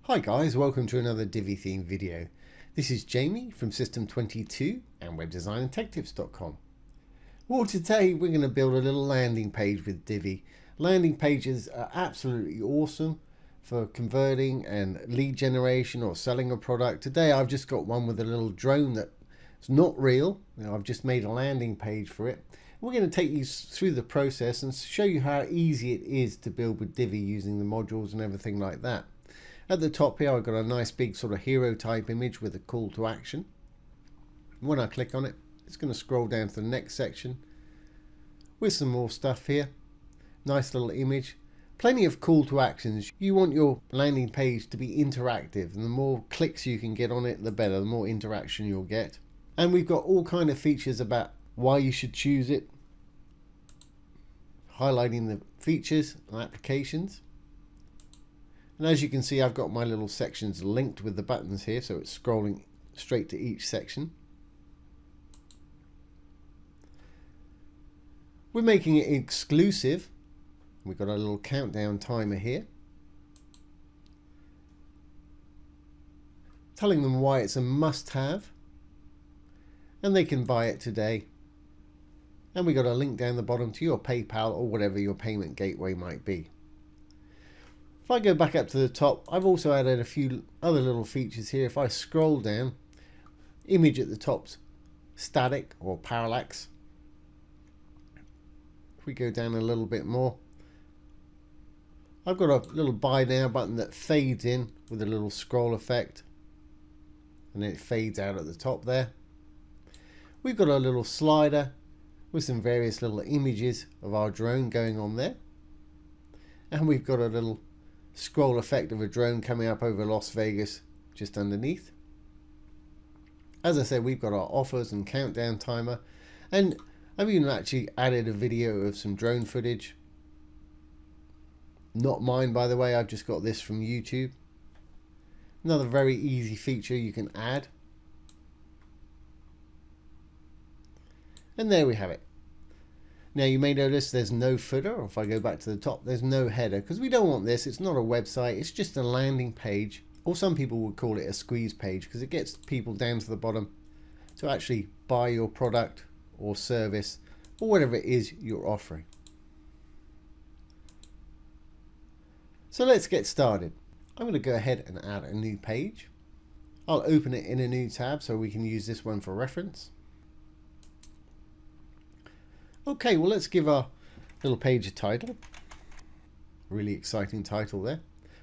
Hi guys, welcome to another Divi Theme video. This is Jamie from System22 and webdesignandtechtips.com. Well, today we're going to build a little landing page with Divi. Landing pages are absolutely awesome for converting and lead generation or selling a product. Today I've just got one with a little drone that's not real. I've just made a landing page for it. We're going to take you through the process and show you how easy it is to build with Divi using the modules and everything like that. At the top here I've got a nice big sort of hero type image with a call to action. When I click on it, it's going to scroll down to the next section with some more stuff here. Nice little image. Plenty of call to actions. You want your landing page to be interactive, and the more clicks you can get on it, the better, the more interaction you'll get. And we've got all kind of features about why you should choose it, highlighting the features and applications. And as you can see, I've got my little sections linked with the buttons here, so it's scrolling straight to each section. We're making it exclusive. We've got a little countdown timer here, telling them why it's a must-have, and they can buy it today. And we've got a link down the bottom to your PayPal or whatever your payment gateway might be. If I go back up to the top, I've also added a few other little features here. If I scroll down, image at the top's static or parallax. If we go down a little bit more, I've got a little buy now button that fades in with a little scroll effect, and then it fades out at the top there. We've got a little slider with some various little images of our drone going on there, and we've got a little scroll effect of a drone coming up over Las Vegas just underneath. As I said, we've got our offers and countdown timer, and I've even actually added a video of some drone footage. Not mine, by the way, I've just got this from YouTube. Another very easy feature you can add. And there we have it. Now you may notice there's no footer, or if I go back to the top, there's no header, because we don't want this. It's not a website, it's just a landing page, or some people would call it a squeeze page, because it gets people down to the bottom to actually buy your product or service or whatever it is you're offering. So let's get started. I'm going to go ahead and add a new page. I'll open it in a new tab so we can use this one for reference. Okay, well, let's give our little page a title. Really exciting title there.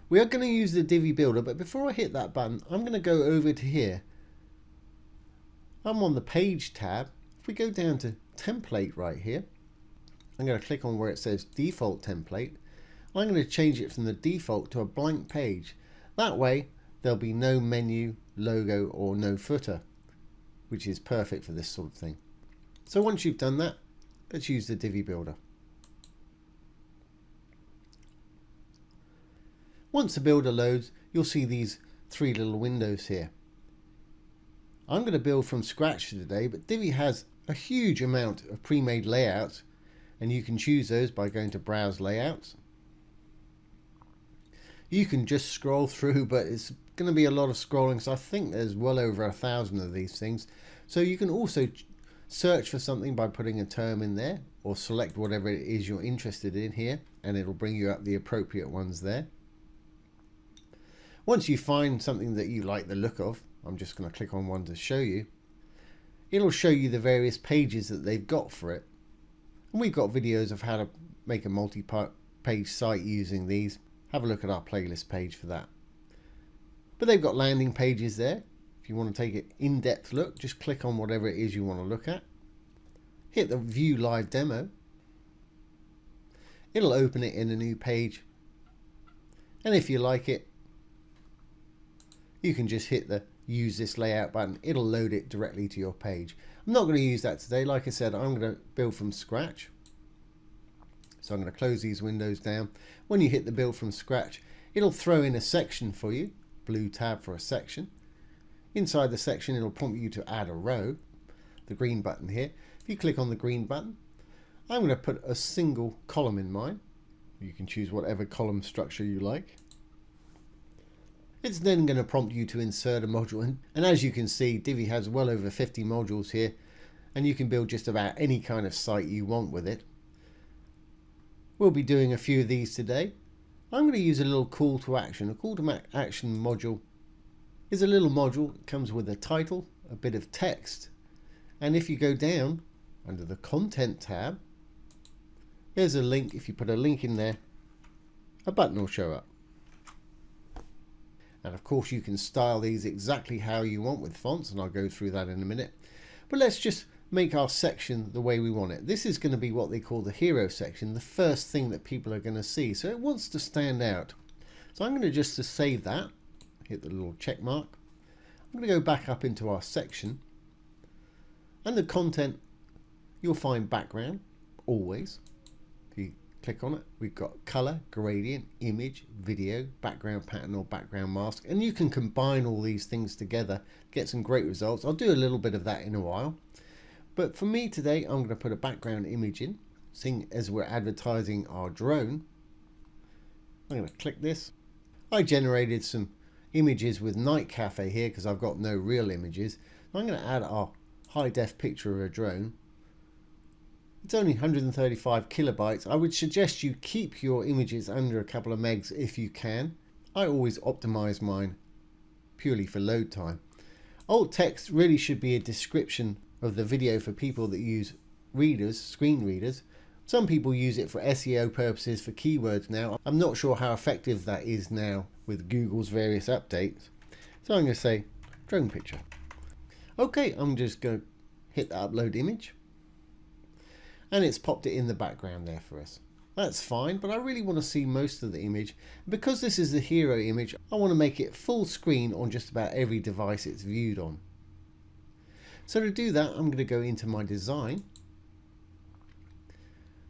We are going to use the Divi Builder, but before I hit that button, I'm going to go over to here. I'm on the Page tab. If we go down to Template right here, I'm going to click on where it says Default Template. I'm going to change it from the default to a blank page. That way, there'll be no menu, logo, or no footer, which is perfect for this sort of thing. So once you've done that, let's use the Divi Builder. Once the builder loads, you'll see these three little windows here. I'm going to build from scratch today, but Divi has a huge amount of pre-made layouts, and you can choose those by going to Browse Layouts. You can just scroll through, but it's going to be a lot of scrolling, so I think there's well over 1,000 of these things. So you can also search for something by putting a term in there, or select whatever it is you're interested in here, and it'll bring you up the appropriate ones there. Once you find something that you like the look of, I'm just going to click on one to show you. It'll show you the various pages that they've got for it. And we've got videos of how to make a multi-page site using these. Have a look at our playlist page for that. But they've got landing pages there. If you want to take an in-depth look, just click on whatever it is you want to look at. Hit the View Live Demo. It'll open it in a new page. And if you like it, you can just hit the Use This Layout button. It'll load it directly to your page. I'm not going to use that today. Like I said, I'm going to build from scratch. So I'm going to close these windows down. When you hit the Build from Scratch, it'll throw in a section for you. Blue tab for a section. Inside the section, it'll prompt you to add a row, the green button here. If you click on the green button, I'm going to put a single column in mine. You can choose whatever column structure you like. It's then going to prompt you to insert a module, and as you can see, Divi has well over 50 modules here, and you can build just about any kind of site you want with it. We'll be doing a few of these today. I'm going to use a little call to action. A call to action module is a little module that comes with a title, a bit of text, and if you go down under the content tab, there's a link. If you put a link in there, a button will show up. And of course you can style these exactly how you want with fonts, and I'll go through that in a minute. But let's just make our section the way we want it. This is going to be what they call the hero section, the first thing that people are going to see. So it wants to stand out. So I'm going to just to save that, hit the little check mark. I'm going to go back up into our section. And the content, you'll find background, always. If you click on it, we've got color, gradient, image, video, background pattern or background mask, and you can combine all these things together, get some great results. I'll do a little bit of that in a while, but for me today I'm going to put a background image in, seeing as we're advertising our drone. I'm going to click this. I generated some images with Night Cafe here because I've got no real images. I'm going to add our high def picture of a drone. It's only 135 kilobytes. I would suggest you keep your images under a couple of megs if you can. I always optimize mine purely for load time. Alt text really should be a description of the video for people that use readers, screen readers. Some people use it for SEO purposes, for keywords now. I'm not sure how effective that is now with Google's various updates. So I'm going to say drone picture. Okay, I'm just going to hit the upload image. And it's popped it in the background there for us. That's fine, but I really want to see most of the image. Because this is the hero image, I want to make it full screen on just about every device it's viewed on. So to do that, I'm going to go into my design.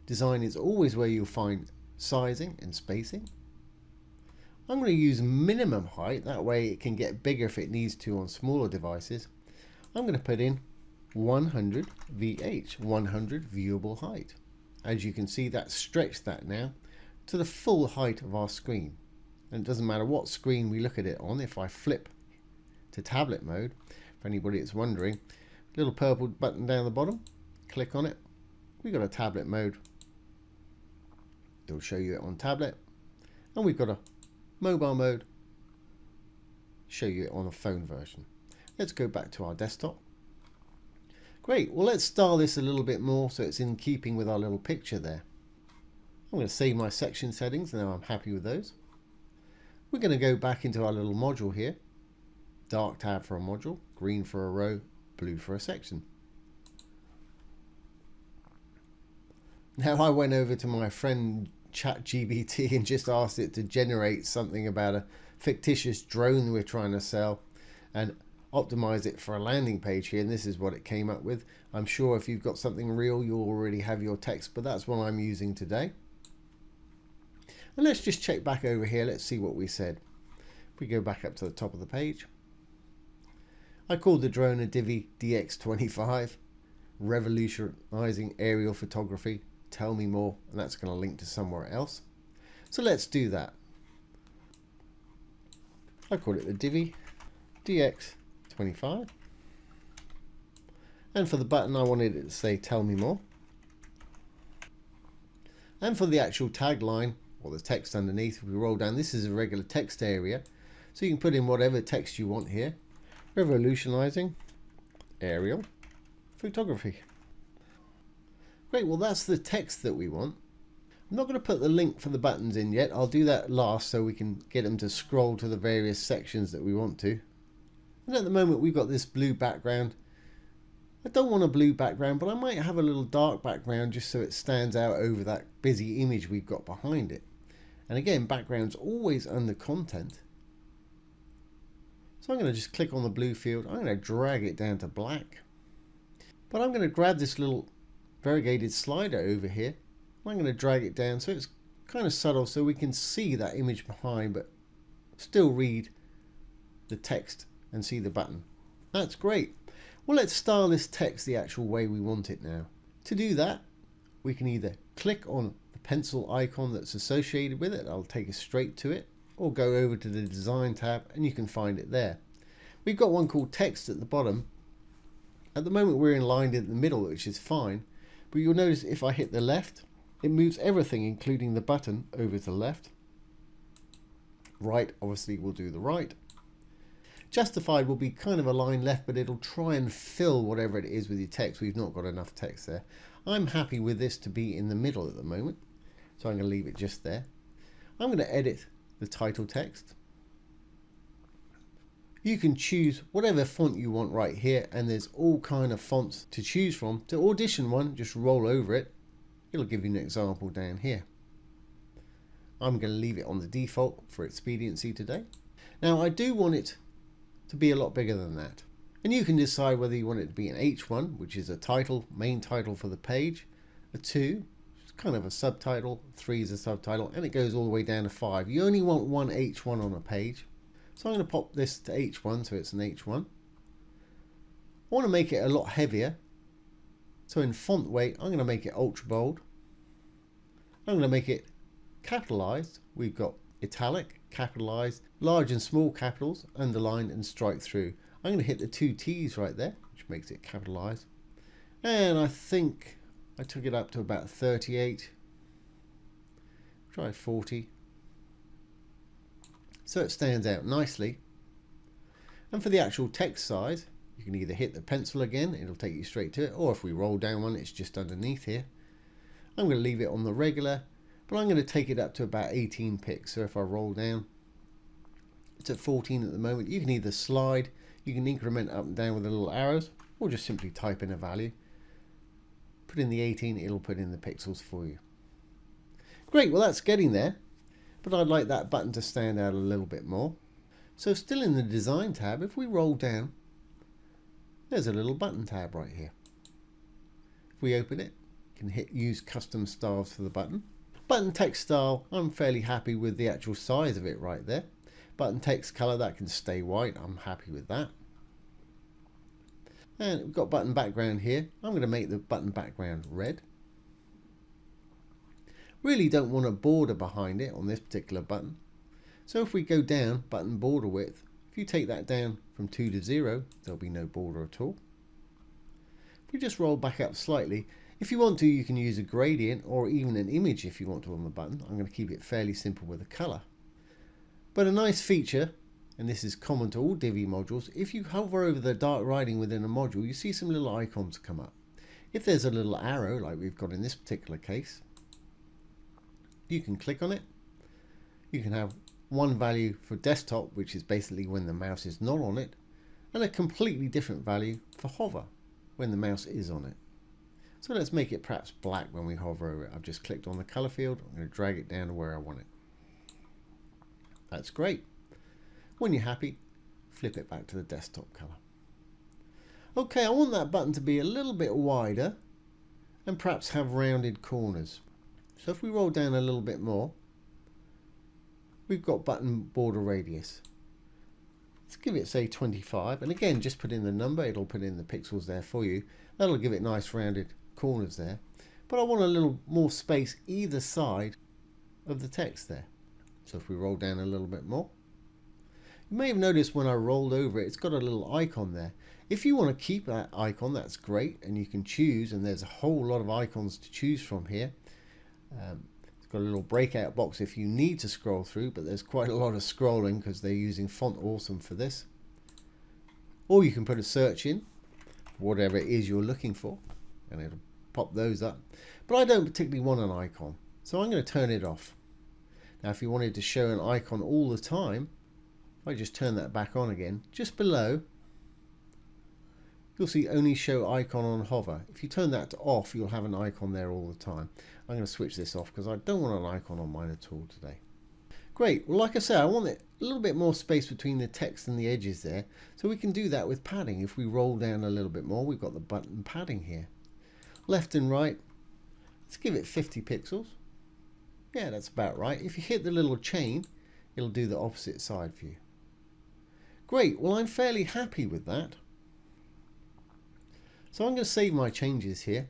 Design is always where you'll find sizing and spacing. I'm going to use minimum height, that way it can get bigger if it needs to on smaller devices. I'm going to put in 100 VH, 100 viewable height. As you can see, that's stretched that now to the full height of our screen. And it doesn't matter what screen we look at it on. If I flip to tablet mode, for anybody that's wondering, little purple button down the bottom, click on it. We've got a tablet mode. It'll show you it on tablet. And we've got a mobile mode, show you it on a phone version. Let's go back to our desktop. Great, well let's style this a little bit more so it's in keeping with our little picture there. I'm going to save my section settings, now I'm happy with those. We're going to go back into our little module here. Dark tab for a module, green for a row, blue for a section. Now I went over to my friend ChatGPT and just asked it to generate something about a fictitious drone we're trying to sell and optimize it for a landing page here, and this is what it came up with. I'm sure if you've got something real you'll already have your text, but that's what I'm using today. And let's just check back over here. Let's see what we said. If we go back up to the top of the page, I called the drone a Divi DX25, revolutionizing aerial photography. Tell me more, and that's going to link to somewhere else. So let's do that. I called it the Divi DX25, and for the button I wanted it to say tell me more, and for the actual tagline or the text underneath, if we roll down, this is a regular text area, so you can put in whatever text you want here. Revolutionizing aerial photography. Great, well that's the text that we want. I'm not going to put the link for the buttons in yet. I'll do that last so we can get them to scroll to the various sections that we want to. And at the moment we've got this blue background. I don't want a blue background, but I might have a little dark background just so it stands out over that busy image we've got behind it. And again, background's always under content. So I'm going to just click on the blue field. I'm going to drag it down to black. But I'm going to grab this little variegated slider over here. I'm going to drag it down so it's kind of subtle so we can see that image behind but still read the text and see the button. That's great. Well, let's style this text the actual way we want it now. To do that, we can either click on the pencil icon that's associated with it, I'll take us straight to it, or go over to the Design tab and you can find it there. We've got one called Text at the bottom. At the moment we're aligned in the middle, which is fine, but you'll notice if I hit the left, it moves everything, including the button, over to the left. Right, obviously we'll do the right. Justified will be kind of aligned left, but it'll try and fill whatever it is with your text. We've not got enough text there. I'm happy with this to be in the middle at the moment, so I'm going to leave it just there. I'm going to edit the title text. You can choose whatever font you want right here, and there's all kind of fonts to choose from. To audition one, just roll over it. It'll give you an example down here. I'm going to leave it on the default for expediency today. Now I do want it to be a lot bigger than that, and you can decide whether you want it to be an H1, which is a title, main title for the page, a 2, it's kind of a subtitle, 3 is a subtitle, and it goes all the way down to 5. You only want one H1 on a page. So I'm going to pop this to H1, so it's an H1. I want to make it a lot heavier. So in font weight, I'm going to make it ultra bold. I'm going to make it capitalized. We've got italic, capitalized, large and small capitals, underlined and strike through. I'm going to hit the 2 T's right there, which makes it capitalized. And I think I took it up to about 38. Try 40. So it stands out nicely. And for the actual text size, you can either hit the pencil again, it'll take you straight to it, or if we roll down one, it's just underneath here. I'm going to leave it on the regular, but I'm going to take it up to about 18 pixels. So if I roll down, it's at 14 at the moment. You can either slide, you can increment up and down with the little arrows, or just simply type in a value. Put in the 18, it'll put in the pixels for you. Great, well that's getting there. But I'd like that button to stand out a little bit more. So still in the Design tab, if we roll down, there's a little button tab right here. If we open it, you can hit Use Custom Styles for the button. Button text style, I'm fairly happy with the actual size of it right there. Button text color, that can stay white, I'm happy with that. And we've got button background here. I'm going to make the button background red. Really don't want a border behind it on this particular button. So if we go down, button border width, if you take that down from 2 to 0, there'll be no border at all. If we just roll back up slightly, if you want to, you can use a gradient or even an image if you want to on the button. I'm going to keep it fairly simple with a color. But a nice feature, and this is common to all Divi modules, if you hover over the dark writing within a module, you see some little icons come up. If there's a little arrow, like we've got in this particular case, you can click on it. You can have one value for desktop, which is basically when the mouse is not on it, and a completely different value for hover, when the mouse is on it. So let's make it perhaps black when we hover over it. I've just clicked on the color field. I'm going to drag it down to where I want it. That's great. When you're happy, flip it back to the desktop color. Okay, I want that button to be a little bit wider and perhaps have rounded corners. So if we roll down a little bit more, we've got button border radius. Let's give it, say, 25. And again, just put in the number. It'll put in the pixels there for you. That'll give it nice rounded corners there. But I want a little more space either side of the text there. So if we roll down a little bit more, you may have noticed when I rolled over it, it's got a little icon there. If you want to keep that icon, that's great. And you can choose, and there's a whole lot of icons to choose from here. It's got a little breakout box if you need to scroll through, but there's quite a lot of scrolling because they're using Font Awesome for this. Or you can put a search in, whatever it is you're looking for, and it'll pop those up. But I don't particularly want an icon, so I'm going to turn it off. Now if you wanted to show an icon all the time, I just turn that back on again. Just below, you'll see only show icon on hover. If you turn that to off, you'll have an icon there all the time. I'm going to switch this off because I don't want an icon on mine at all today. Great. Well, like I said, I want it a little bit more space between the text and the edges there. So we can do that with padding. If we roll down a little bit more, we've got the button padding here. Left and right. Let's give it 50 pixels. Yeah, that's about right. If you hit the little chain, it'll do the opposite side for you. Great. Well, I'm fairly happy with that. So I'm going to save my changes here.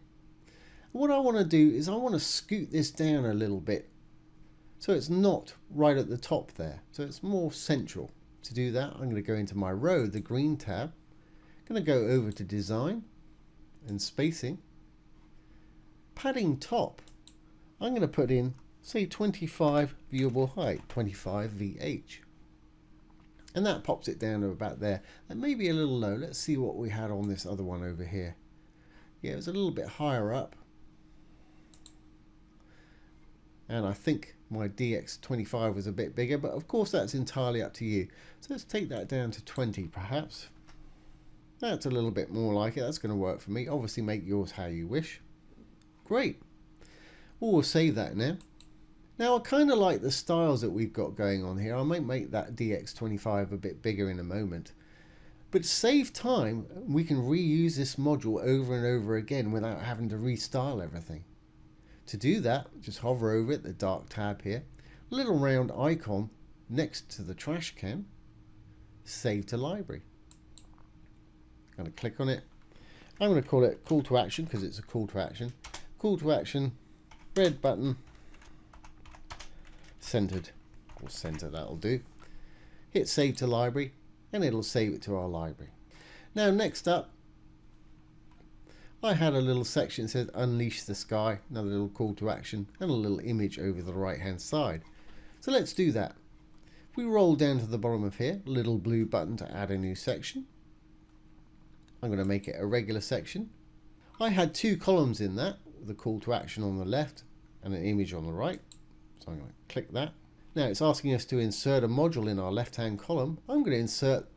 What I want to do is I want to scoot this down a little bit So it's not right at the top there. So it's more central. To do that, I'm going to go into my row, the green tab. I'm going to go over to design and spacing. Padding top, I'm going to put in, say, 25 viewable height, 25 VH. And that pops it down to about there. That may be a little low. Let's see what we had on this other one over here. Yeah, it was a little bit higher up. And I think my DX25 was a bit bigger, but of course that's entirely up to you. So let's take that down to 20 perhaps. That's a little bit more like it. That's going to work for me. Obviously make yours how you wish. Great. Well, we'll save that now. Now I kind of like the styles that we've got going on here. I might make that DX25 a bit bigger in a moment. But to save time, we can reuse this module over and over again without having to restyle everything. To do that, just hover over it, the dark tab here, little round icon next to the trash can, save to library. I'm going to click on it. I'm going to call it call to action because it's a call to action. Call to action, red button, centered, or center, that'll do. Hit save to library and it'll save it to our library. Now next up, I had a little section that says unleash the sky, another little call to action and a little image over the right hand side. So let's do that. If we roll down to the bottom of here, little blue button to add a new section. I'm going to make it a regular section. I had two columns in that, with a call to action on the left and an image on the right. So I'm going to click that. Now it's asking us to insert a module in our left hand column. I'm going to insert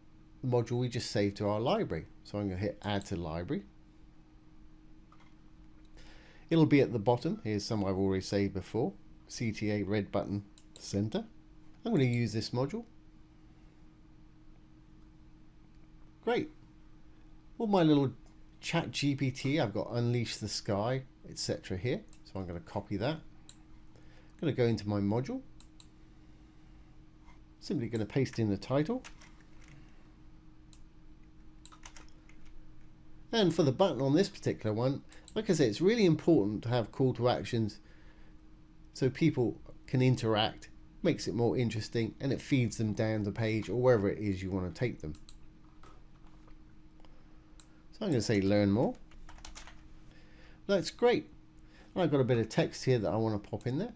the module we just saved to our library. So I'm going to hit add to library. It'll be at the bottom. Here's some I've already saved before. CTA red button center. I'm going to use this module. Great. All my little chat GPT, I've got unleash the sky, etc. here. So I'm going to copy that. I'm going to go into my module. Simply going to paste in the title. And for the button on this particular one, like I say, it's really important to have call to actions so people can interact, makes it more interesting, and it feeds them down the page or wherever it is you want to take them. So I'm going to say learn more. That's great. And I've got a bit of text here that I want to pop in there.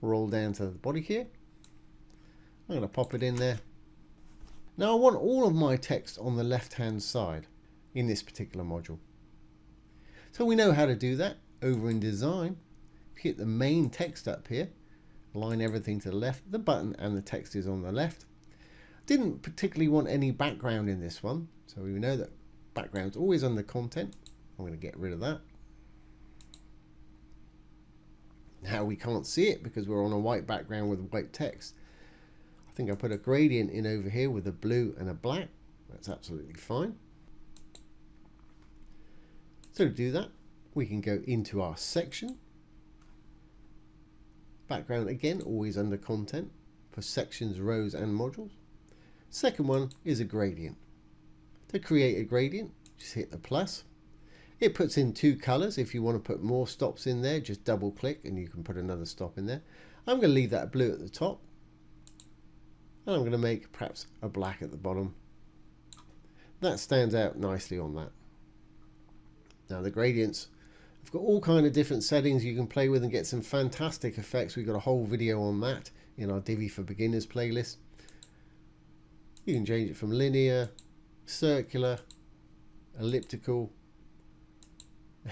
Roll down to the body here. I'm going to pop it in there. Now I want all of my text on the left hand side in this particular module. So we know how to do that. Over in design, if you hit the main text up here, align everything to the left, the button and the text is on the left. Didn't particularly want any background in this one, so we know that background's always under content. I'm going to get rid of that. Now we can't see it because we're on a white background with white text. I think I put a gradient in over here with a blue and a black. That's absolutely fine. So to do that, we can go into our section. Background again, always under content for sections, rows and modules. Second one is a gradient. To create a gradient, just hit the plus. It puts in two colors. If you want to put more stops in there, just double click and you can put another stop in there. I'm going to leave that blue at the top. And I'm going to make perhaps a black at the bottom. That stands out nicely on that. Now the gradients, I've got all kind of different settings you can play with and get some fantastic effects. We've got a whole video on that in our Divi for Beginners playlist. You can change it from linear, circular, elliptical,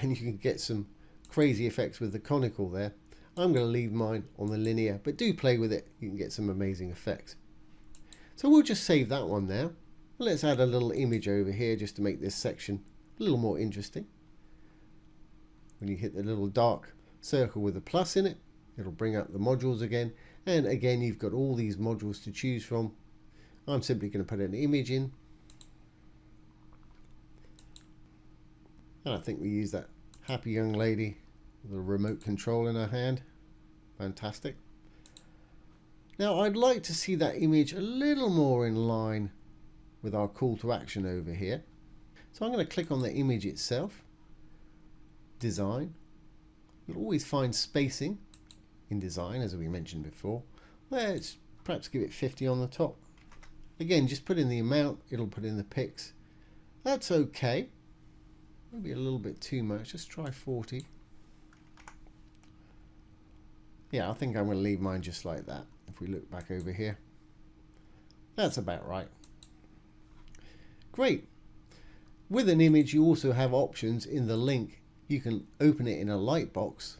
and you can get some crazy effects with the conical there. I'm going to leave mine on the linear, but do play with it. You can get some amazing effects. So we'll just save that one now. Let's add a little image over here just to make this section a little more interesting. When you hit the little dark circle with a plus in it, it'll bring up the modules again. And again, you've got all these modules to choose from. I'm simply going to put an image in. And I think we use that happy young lady with a remote control in her hand. Fantastic. Now I'd like to see that image a little more in line with our call to action over here. So I'm going to click on the image itself. Design. You'll always find spacing. InDesign, as we mentioned before. Let's perhaps give it 50 on the top. Again, just put in the amount, it'll put in the pics. That's okay. Maybe a little bit too much. Let's try 40. Yeah, I think I'm going to leave mine just like that. If we look back over here, that's about right. Great. With an image, you also have options in the link. You can open it in a lightbox,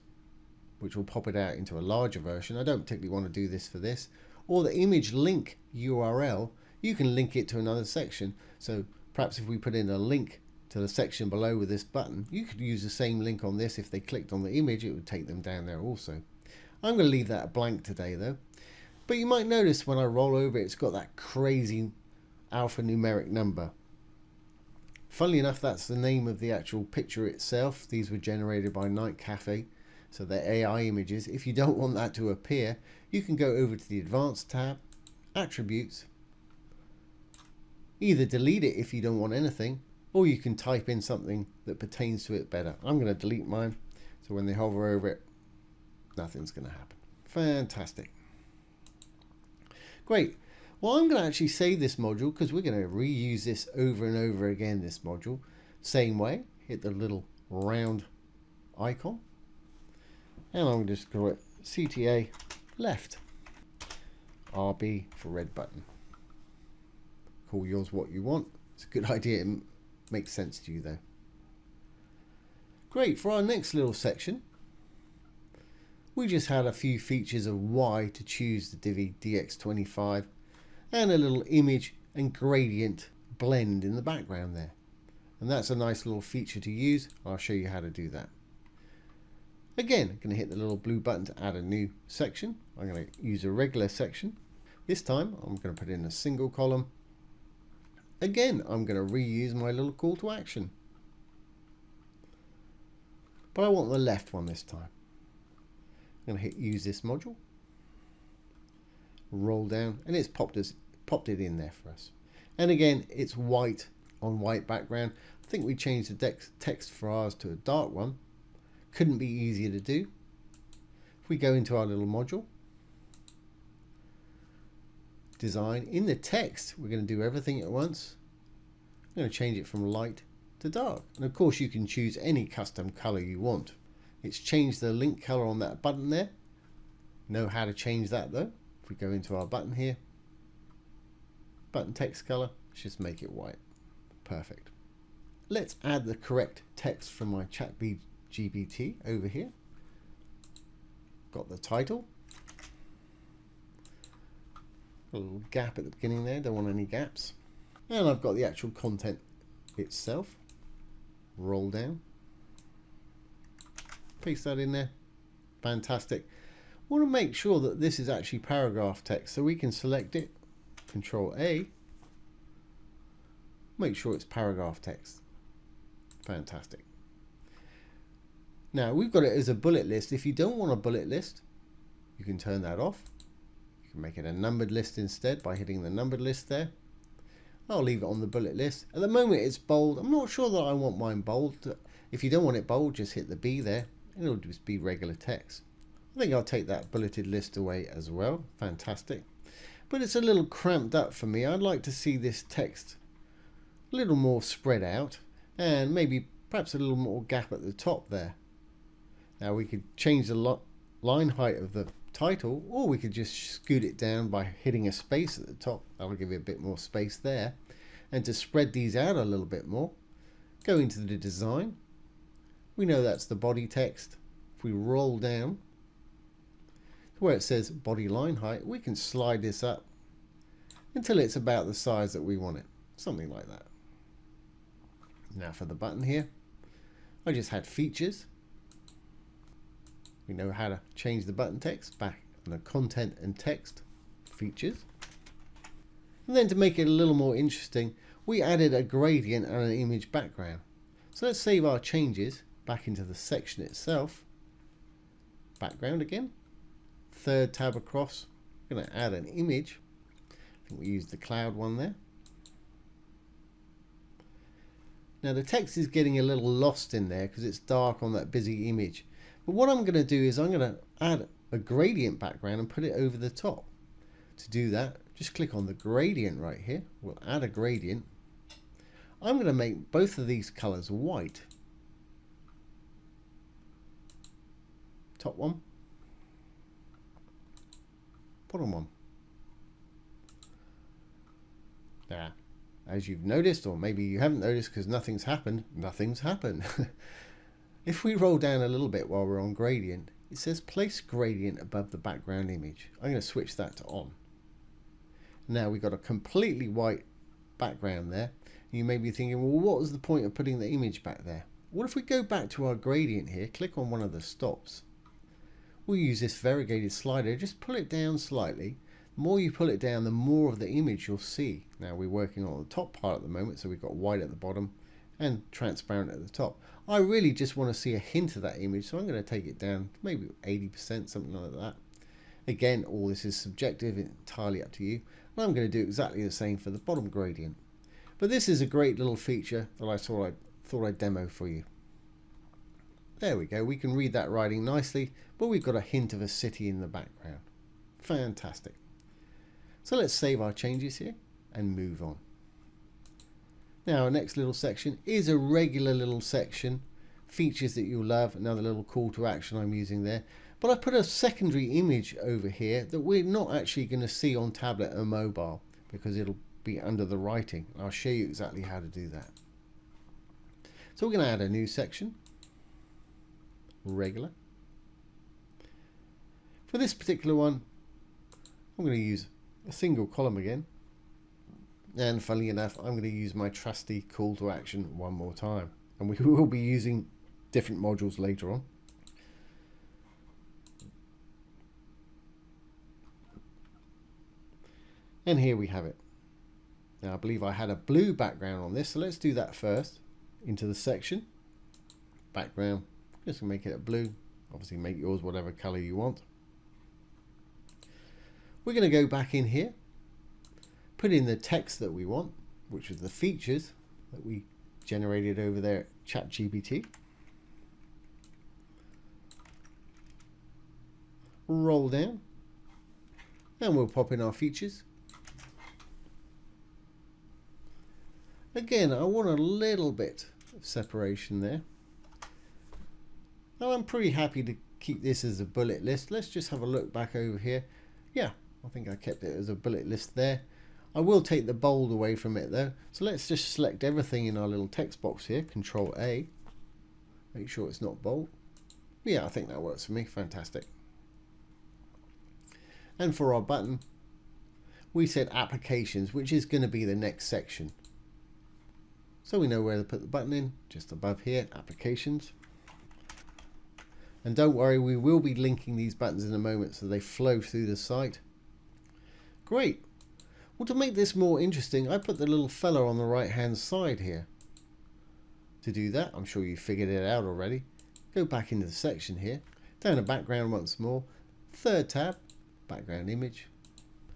which will pop it out into a larger version. I don't particularly want to do this for this. Or the image link URL, you can link it to another section. So perhaps if we put in a link to the section below with this button, you could use the same link on this. If they clicked on the image, it would take them down there also. I'm going to leave that blank today though. But you might notice when I roll over it, it's got that crazy alphanumeric number. Funnily enough, that's the name of the actual picture itself. These were generated by Night Cafe, so they're AI images. If you don't want that to appear, you can go over to the Advanced tab, Attributes, either delete it if you don't want anything, or you can type in something that pertains to it better. I'm going to delete mine, so when they hover over it, nothing's going to happen. Fantastic. Great. Well, I'm going to actually save this module because we're going to reuse this over and over again, this module. Same way, hit the little round icon. And I'm just going to call it CTA left. RB for red button. Call yours what you want. It's a good idea. It makes sense to you though. Great. For our next little section, we just had a few features of why to choose the Divi DX25 and a little image and gradient blend in the background there. And that's a nice little feature to use. I'll show you how to do that. Again, I'm going to hit the little blue button to add a new section. I'm going to use a regular section. This time I'm going to put in a single column. Again, I'm going to reuse my little call to action. But I want the left one this time. I'm going to hit use this module, roll down, and it's popped it in there for us. And again, it's white on white background. I think we changed the text for ours to a dark one. Couldn't be easier to do. If we go into our little module, design, in the text, we're going to do everything at once. I'm going to change it from light to dark. And of course, you can choose any custom color you want. It's changed the link color on that button there. Know how to change that though. If we go into our button here, button text color, let's just make it white. Perfect. Let's add the correct text from my ChatGPT over here. Got the title. A little gap at the beginning there, don't want any gaps. And I've got the actual content itself. Roll down. Paste that in there. Fantastic. I want to make sure that this is actually paragraph text, so we can select it, Control A, make sure it's paragraph text. Fantastic. Now we've got it as a bullet list. If you don't want a bullet list, you can turn that off. You can make it a numbered list instead by hitting the numbered list there. I'll leave it on the bullet list. At the moment it's bold. I'm not sure that I want mine bold. If you don't want it bold, just hit the B there and it'll just be regular text. I think I'll take that bulleted list away as well. Fantastic. But it's a little cramped up for me. I'd like to see this text a little more spread out and maybe perhaps a little more gap at the top there. Now we could change the line height of the title, or we could just scoot it down by hitting a space at the top. That'll give it a bit more space there. And to spread these out a little bit more, go into the design. We know that's the body text. If we roll down to where it says body line height, we can slide this up until it's about the size that we want it. Something like that. Now for the button here, I just had features. We know how to change the button text back on the content and text features. And then to make it a little more interesting, we added a gradient and an image background. So let's save our changes back into the section itself. Background again. Third tab across. I'm going to add an image. I think we used the cloud one there. Now the text is getting a little lost in there because it's dark on that busy image. But what I'm going to do is I'm going to add a gradient background and put it over the top. To do that, just click on the gradient right here. We'll add a gradient. I'm going to make both of these colors white. Top one, bottom one. Now, as you've noticed, or maybe you haven't noticed because nothing's happened, nothing's happened. If we roll down a little bit while we're on gradient, it says place gradient above the background image. I'm going to switch that to on. Now we've got a completely white background there. You may be thinking, well, what was the point of putting the image back there? What if we go back to our gradient here, click on one of the stops. We'll use this variegated slider, just pull it down slightly. The more you pull it down, the more of the image you'll see. Now we're working on the top part at the moment, so we've got white at the bottom and transparent at the top. I really just want to see a hint of that image, so I'm going to take it down to maybe 80%, something like that. Again, all this is subjective, entirely up to you. And I'm going to do exactly the same for the bottom gradient. But this is a great little feature that I thought I'd demo for you. There we go, we can read that writing nicely, but we've got a hint of a city in the background. Fantastic. So let's save our changes here and move on. Now our next little section is a regular little section, features that you'll love, another little call to action I'm using there. But I put a secondary image over here that we're not actually going to see on tablet or mobile because it'll be under the writing. I'll show you exactly how to do that. So we're going to add a new section. Regular. For this particular one, I'm going to use a single column again, and funnily enough, I'm going to use my trusty call to action one more time, and we will be using different modules later on. And here we have it. Now I believe I had a blue background on this, so let's do that first. Into the section, background, just gonna make it a blue. Obviously make yours whatever color you want. We're going to go back in here, put in the text that we want, which is the features that we generated over there at ChatGPT. Roll down, and we'll pop in our features. Again, I want a little bit of separation there. Now I'm pretty happy to keep this as a bullet list. Let's just have a look back over here. Yeah, I think I kept it as a bullet list there. I will take the bold away from it though. So let's just select everything in our little text box here. Control A. Make sure it's not bold. Yeah, I think that works for me. Fantastic. And for our button, we said applications, which is going to be the next section. So we know where to put the button in, just above here, applications. And don't worry, we will be linking these buttons in a moment so they flow through the site. Great. Well, to make this more interesting, I put the little fella on the right hand side here. To do that, I'm sure you figured it out already. Go back into the section here, down to background once more, third tab, background image.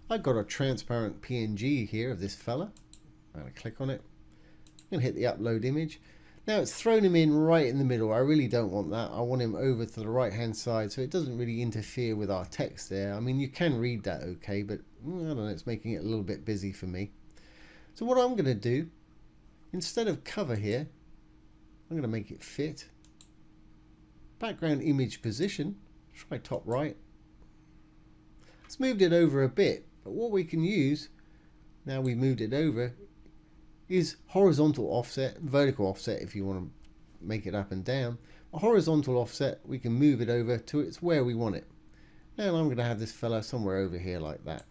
I've got a transparent PNG here of this fella. I'm going to click on it. I'm going to hit the upload image. Now it's thrown him in right in the middle. I really don't want that. I want him over to the right hand side so it doesn't really interfere with our text there. I mean, you can read that okay, but I don't know, it's making it a little bit busy for me. So what I'm going to do, instead of cover here, I'm going to make it fit. Background image position, try top right. It's moved it over a bit, but what we can use, now we've moved it over, is horizontal offset, vertical offset if you want to make it up and down. A horizontal offset, we can move it over to it's where we want it. Now I'm going to have this fella somewhere over here like that.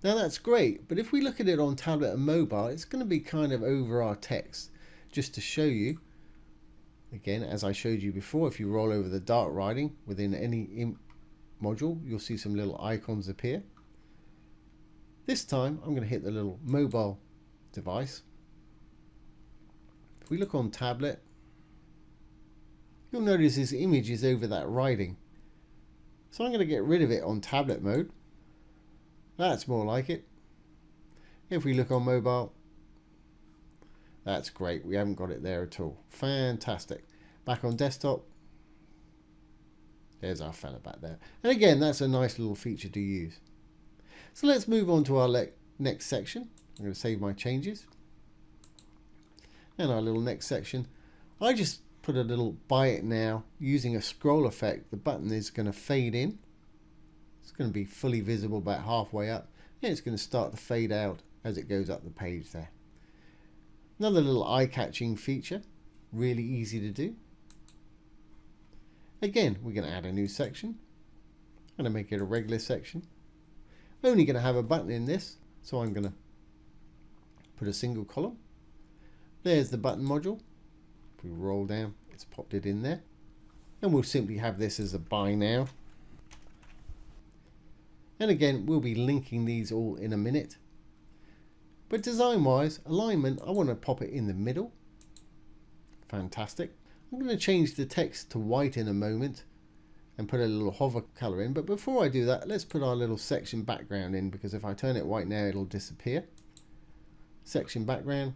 Now that's great, but if we look at it on tablet and mobile, it's going to be kind of over our text. Just to show you, again, as I showed you before, if you roll over the dart writing within any module, you'll see some little icons appear. This time I'm going to hit the little mobile device. If we look on tablet, you'll notice this image is over that writing. So I'm going to get rid of it on tablet mode. That's more like it. If we look on mobile, that's great. We haven't got it there at all. Fantastic. Back on desktop, There's our fella back there. And again, that's a nice little feature to use. So let's move on to our next section. I'm going to save my changes. And our little next section, I just put a little by it now using a scroll effect. The button is going to fade in. It's going to be fully visible about halfway up. And it's going to start to fade out as it goes up the page there. Another little eye-catching feature, really easy to do. Again, we're going to add a new section. I'm going to make it a regular section. I'm only going to have a button in this, so I'm going to put a single column. There's the button module. If we roll down, it's popped it in there. And we'll simply have this as a buy now. And again, we'll be linking these all in a minute. But design-wise, alignment, I want to pop it in the middle. Fantastic. I'm going to change the text to white in a moment and put a little hover color in. But before I do that, let's put our little section background in, because if I turn it white now, it'll disappear. Section background.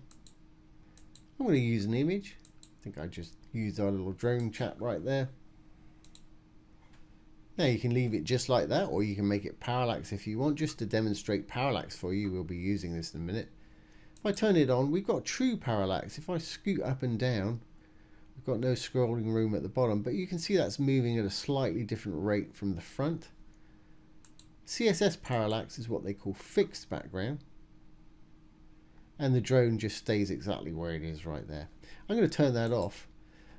I'm going to use an image. I think I just used our little drone chap right there. Now you can leave it just like that, or you can make it parallax if you want. Just to demonstrate parallax for you, we'll be using this in a minute. If I turn it on, we've got true parallax. If I scoot up and down, we've got no scrolling room at the bottom, but you can see that's moving at a slightly different rate from the front. CSS parallax is what they call fixed background. And the drone just stays exactly where it is right there. I'm going to turn that off.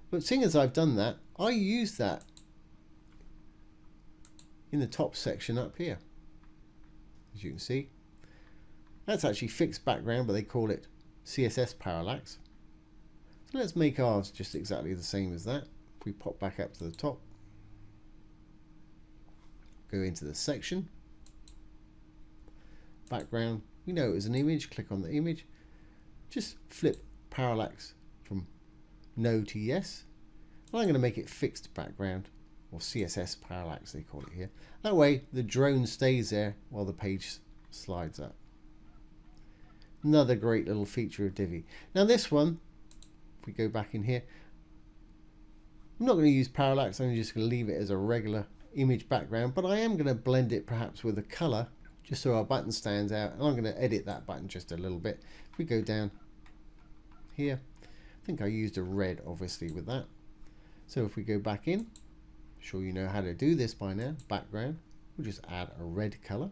But seeing as I've done that, I use that in the top section up here. As you can see, that's actually fixed background, but they call it CSS parallax. So let's make ours just exactly the same as that. If we pop back up to the top, go into the section, background, we know it was an image, click on the image, just flip parallax from no to yes. And I'm going to make it fixed background, or CSS parallax they call it here. That way the drone stays there while the page slides up. Another great little feature of Divi. Now this one, if we go back in here, I'm not going to use parallax, I'm just going to leave it as a regular image background, but I am going to blend it perhaps with a color just so our button stands out, and I'm going to edit that button just a little bit. If we go down here, I think I used a red obviously with that. So if we go back in, sure you know how to do this by now, background, we'll just add a red color,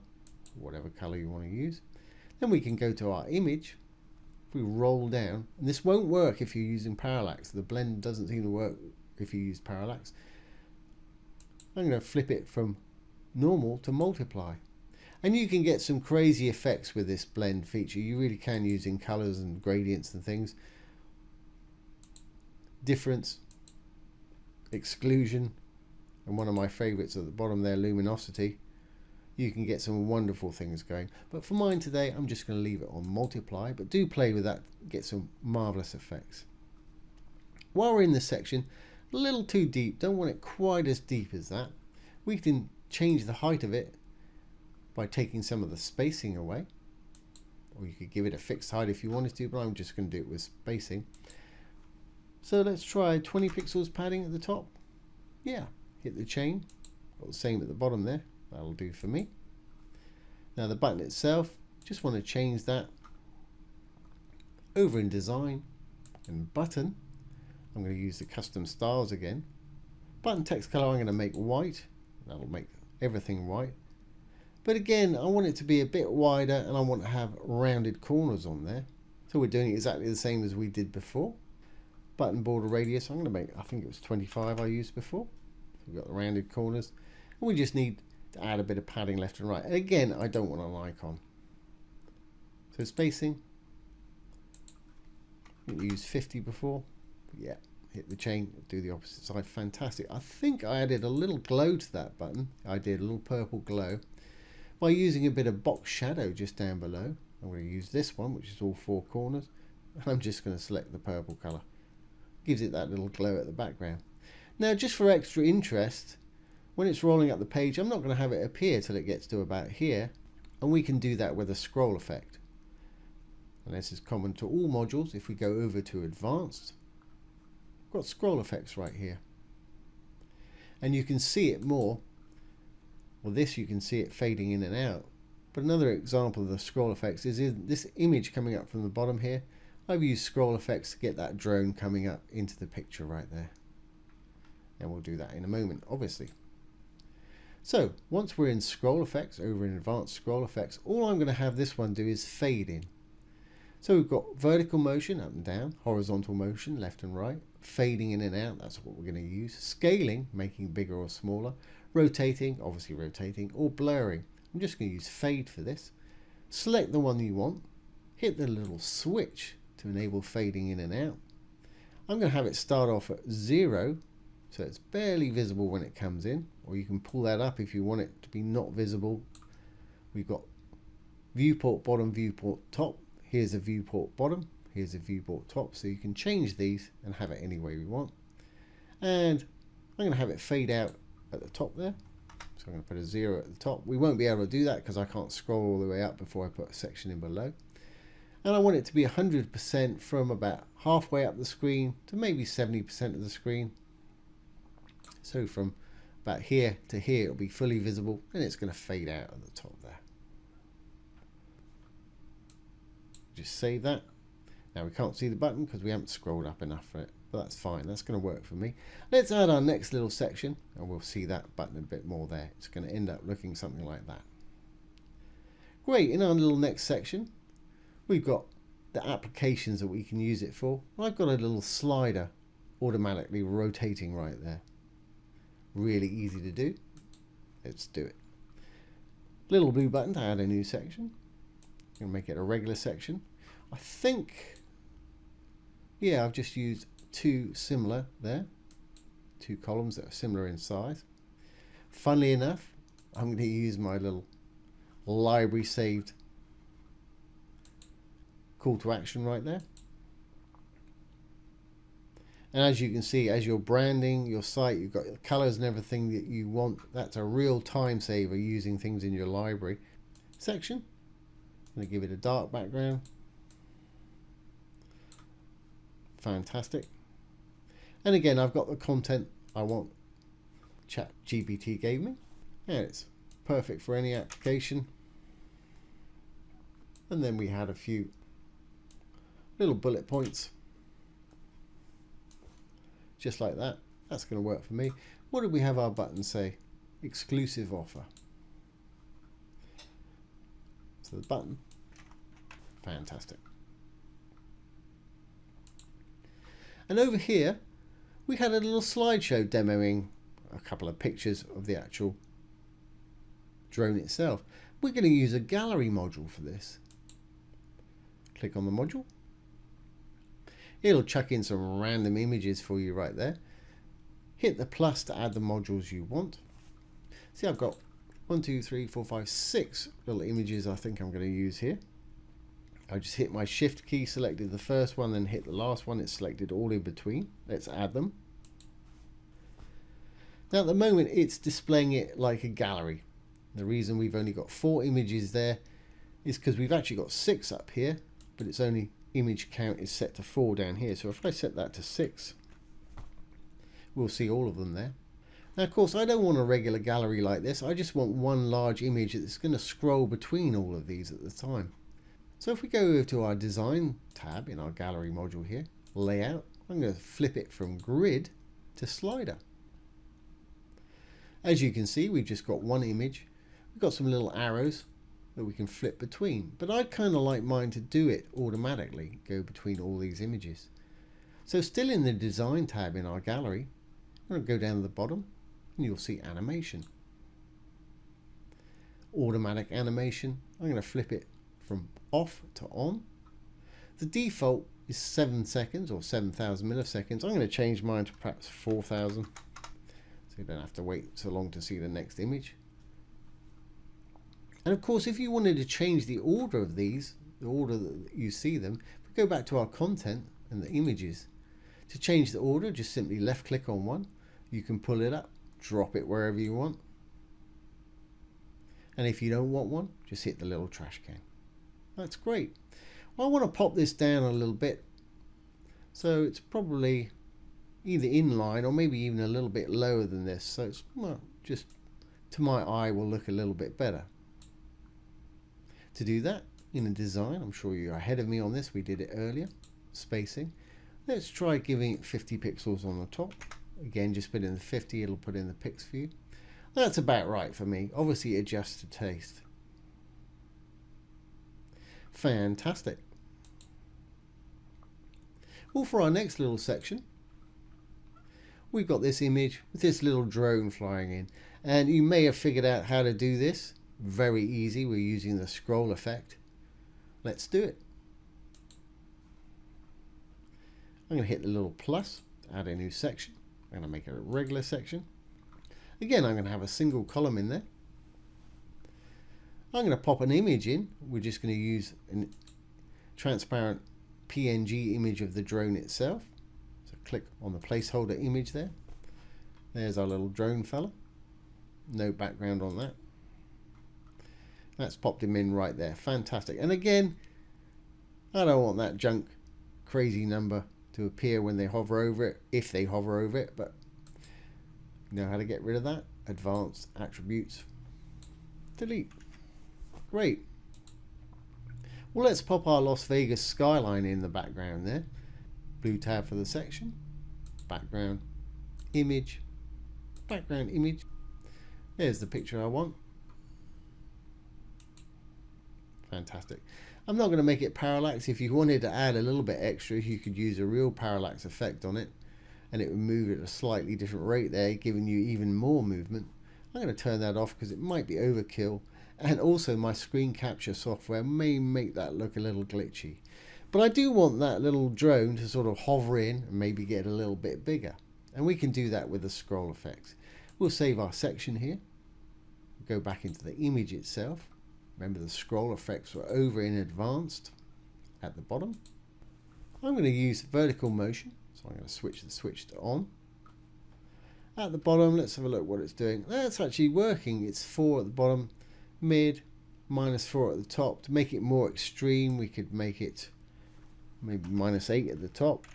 whatever color you want to use. Then we can go to our image. If we roll down, and this won't work if you're using parallax, the blend doesn't seem to work if you use parallax. I'm going to flip it from normal to multiply. And you can get some crazy effects with this blend feature. You really can, using colors and gradients and things. Difference, exclusion, and one of my favorites at the bottom there, luminosity. You can get some wonderful things going. But for mine today, I'm just going to leave it on multiply, but do play with that, get some marvelous effects. While we're in this section, a little too deep, don't want it quite as deep as that. We can change the height of it by taking some of the spacing away, or you could give it a fixed height if you wanted to, but I'm just going to do it with spacing. So let's try 20 pixels padding at the top. Yeah, hit the chain, got the same at the bottom there, that'll do for me. Now the button itself, just want to change that over in design and button. I'm going to use the custom styles again. Button text color I'm going to make white, that'll make everything white. But again, I want it to be a bit wider, and I want to have rounded corners on there. So we're doing exactly the same as we did before. Button border radius, I'm going to make, I think it was 25 I used before. So we've got the rounded corners. And we just need to add a bit of padding left and right. And again, I don't want an icon. So spacing, I think we used 50 before. Yeah, hit the chain, do the opposite side. Fantastic. I think I added a little glow to that button. I did a little purple glow by using a bit of box shadow just down below. I'm going to use this one, which is all four corners. I'm just going to select the purple color. Gives it that little glow at the background. Now, just for extra interest, when it's rolling up the page, I'm not going to have it appear till it gets to about here, and we can do that with a scroll effect. And this is common to all modules. If we go over to advanced, we've got scroll effects right here. and you can see it more. Well, this you can see it fading in and out. But another example of the scroll effects is in this image coming up from the bottom here. I've used scroll effects to get that drone coming up into the picture right there. And we'll do that in a moment, obviously. So once we're in scroll effects, over in advanced scroll effects, all I'm going to have this one do is fade in. So we've got vertical motion up and down, horizontal motion left and right, fading in and out, that's what we're going to use, scaling, making bigger or smaller, rotating, obviously rotating, or blurring. I'm just going to use fade for this. Select the one you want, hit the little switch to enable fading in and out. I'm going to have it start off at 0, so it's barely visible when it comes in, or you can pull that up if you want it to be not visible. We've got viewport bottom, viewport top. Here's a viewport bottom, here's a viewport top, so you can change these and have it any way we want. And I'm going to have it fade out at the top there. So I'm going to put a 0 at the top. We won't be able to do that because I can't scroll all the way up before I put a section in below. And I want it to be 100% from about halfway up the screen to maybe 70% of the screen. So from about here to here it'll be fully visible, and it's going to fade out at the top there. Just save that. Now we can't see the button because we haven't scrolled up enough for it, but that's fine. That's going to work for me. Let's add our next little section and we'll see that button a bit more there. It's going to end up looking something like that. Great. In our little next section, we've got the applications that we can use it for. I've got a little slider automatically rotating right there. Really easy to do. Let's do it. Little blue button to add a new section. I'm going to make it a regular section. I think, yeah, I've just used two similar there. Two columns that are similar in size. Funnily enough, I'm going to use my little library saved call to action right there. And as you can see, as you're branding your site, you've got the colors and everything that you want. That's a real time saver using things in your library section. I'm going to give it a dark background. Fantastic. And again, I've got the content I want ChatGPT gave me. And it's perfect for any application. And then we had a few little bullet points. Just like that. That's going to work for me. What did we have our button say? Exclusive offer. So the button. Fantastic. And over here, we had a little slideshow demoing a couple of pictures of the actual drone itself. We're going to use a gallery module for this. Click on the module. It'll chuck in some random images for you right there. Hit the plus to add the modules you want. See, I've got 1, 2, 3, 4, 5, 6 little images I think I'm going to use here. I just hit my shift key, selected the first one, then hit the last one. It's selected all in between. Let's add them. Now at the moment it's displaying it like a gallery. The reason we've only got 4 images there is because we've actually got 6 up here, but it's only image count is set to 4 down here. So if I set that to 6, we'll see all of them there. Now of course I don't want a regular gallery like this. I just want one large image that's going to scroll between all of these at the time. So if we go over to our design tab in our gallery module here, layout, I'm going to flip it from grid to slider. As you can see, we've just got one image. We've got some little arrows that we can flip between, but I kind of like mine to do it automatically, go between all these images. So still in the design tab in our gallery, I'm going to go down to the bottom and you'll see animation. Automatic animation, I'm going to flip it from off to on. The default is 7 seconds or 7,000 milliseconds. I'm going to change mine to perhaps 4,000 so you don't have to wait so long to see the next image. And of course, if you wanted to change the order of these, the order that you see them, if we go back to our content and the images, to change the order, just simply left click on one. You can pull it up, drop it wherever you want. And if you don't want one, just hit the little trash can. That's great. Well, I want to pop this down a little bit. So it's probably either in line or maybe even a little bit lower than this, so it's, well, just to my eye will look a little bit better. To do that in a design, I'm sure you're ahead of me on this, we did it earlier, spacing. Let's try giving it 50 pixels on the top. Again, just put in the 50, it'll put in the pix view. That's about right for me. Obviously it adjusts to taste. Fantastic. Well, for our next little section, we've got this image with this little drone flying in, and you may have figured out how to do this. Very easy. We're using the scroll effect. Let's do it. I'm going to hit the little plus, add a new section. I'm going to make it a regular section. Again, I'm going to have a single column in there. I'm going to pop an image in. We're just going to use a transparent PNG image of the drone itself. So click on the placeholder image there. There's our little drone fella. No background on that. That's popped him in right there. Fantastic. And again, I don't want that junk crazy number to appear when they hover over it, if they hover over it, but you know how to get rid of that. Advanced attributes. Delete. Great. Well, let's pop our Las Vegas skyline in the background there. Blue tab for the section. Background image. Background image. There's the picture I want. Fantastic. I'm not going to make it parallax. If you wanted to add a little bit extra, you could use a real parallax effect on it, and it would move at a slightly different rate there, giving you even more movement. I'm going to turn that off because it might be overkill, and also my screen capture software may make that look a little glitchy. But I do want that little drone to sort of hover in and maybe get a little bit bigger, and we can do that with the scroll effects. We'll save our section here, go back into the image itself. Remember, the scroll effects were over in advanced at the bottom. I'm going to use vertical motion, so I'm going to switch the switch to on. At the bottom, let's have a look what it's doing. That's actually working. It's 4 at the bottom, mid, -4 at the top. To make it more extreme, we could make it maybe -8 at the top.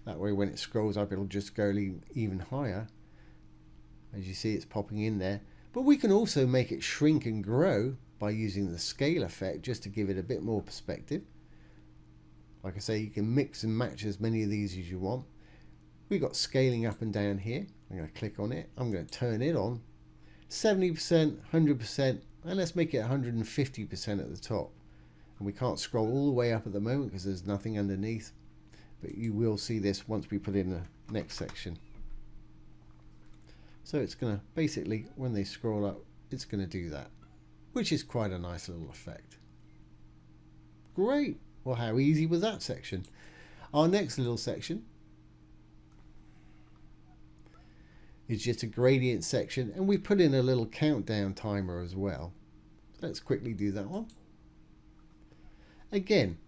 That way when it scrolls up, it'll just go even higher. As you see, it's popping in there. But we can also make it shrink and grow by using the scale effect, just to give it a bit more perspective. Like I say, you can mix and match as many of these as you want. We've got scaling up and down here. I'm going to click on it. I'm going to turn it on. 70%, 100%, and let's make it 150% at the top. And we can't scroll all the way up at the moment because there's nothing underneath. But you will see this once we put in the next section. So it's going to basically, when they scroll up, it's going to do that, which is quite a nice little effect. Great. Well, how easy was that section? Our next little section is just a gradient section, and we put in a little countdown timer as well. Let's quickly do that one. Again,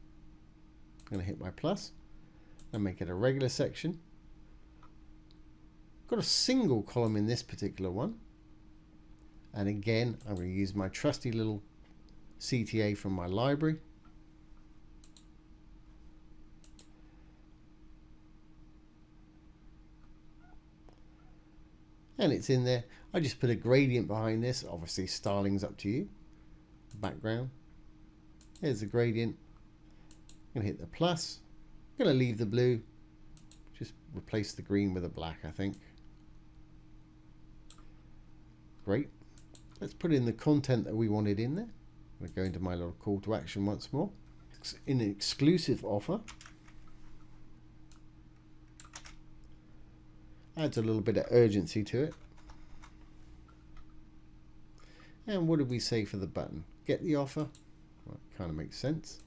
I'm going to hit my plus and make it a regular section. Got a single column in this particular one, and again I'm going to use my trusty little CTA from my library. And it's in there. I just put a gradient behind this. Obviously styling's up to you. Background. There's the gradient. I'm going to hit the plus. I'm going to leave the blue. Just replace the green with a black, I think. Great. Let's put in the content that we wanted in there. I'm going to go into my little call to action once more. In an exclusive offer. Adds a little bit of urgency to it. And what did we say for the button? Get the offer. Well, kind of makes sense.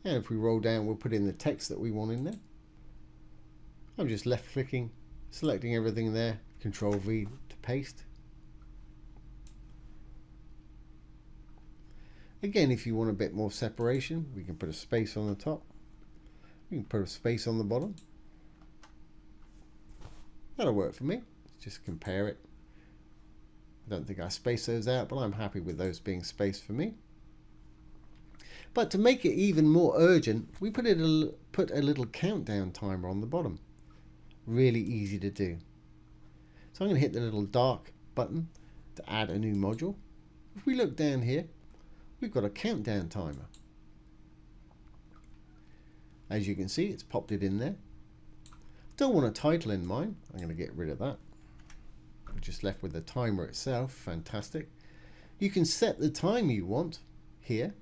And if we roll down, we'll put in the text that we want in there. I'm just left clicking, selecting everything there, Control V to paste. Again, if you want a bit more separation, we can put a space on the top. We can put a space on the bottom. That'll work for me. Let's just compare it. I don't think I spaced those out, but I'm happy with those being spaced for me. But to make it even more urgent, we put a little countdown timer on the bottom. Really easy to do. So I'm going to hit the little dark button to add a new module. If we look down here, we've got a countdown timer. As you can see, it's popped it in there. Don't want a title in mine. I'm going to get rid of that. I'm just left with the timer itself. Fantastic. You can set the time you want here.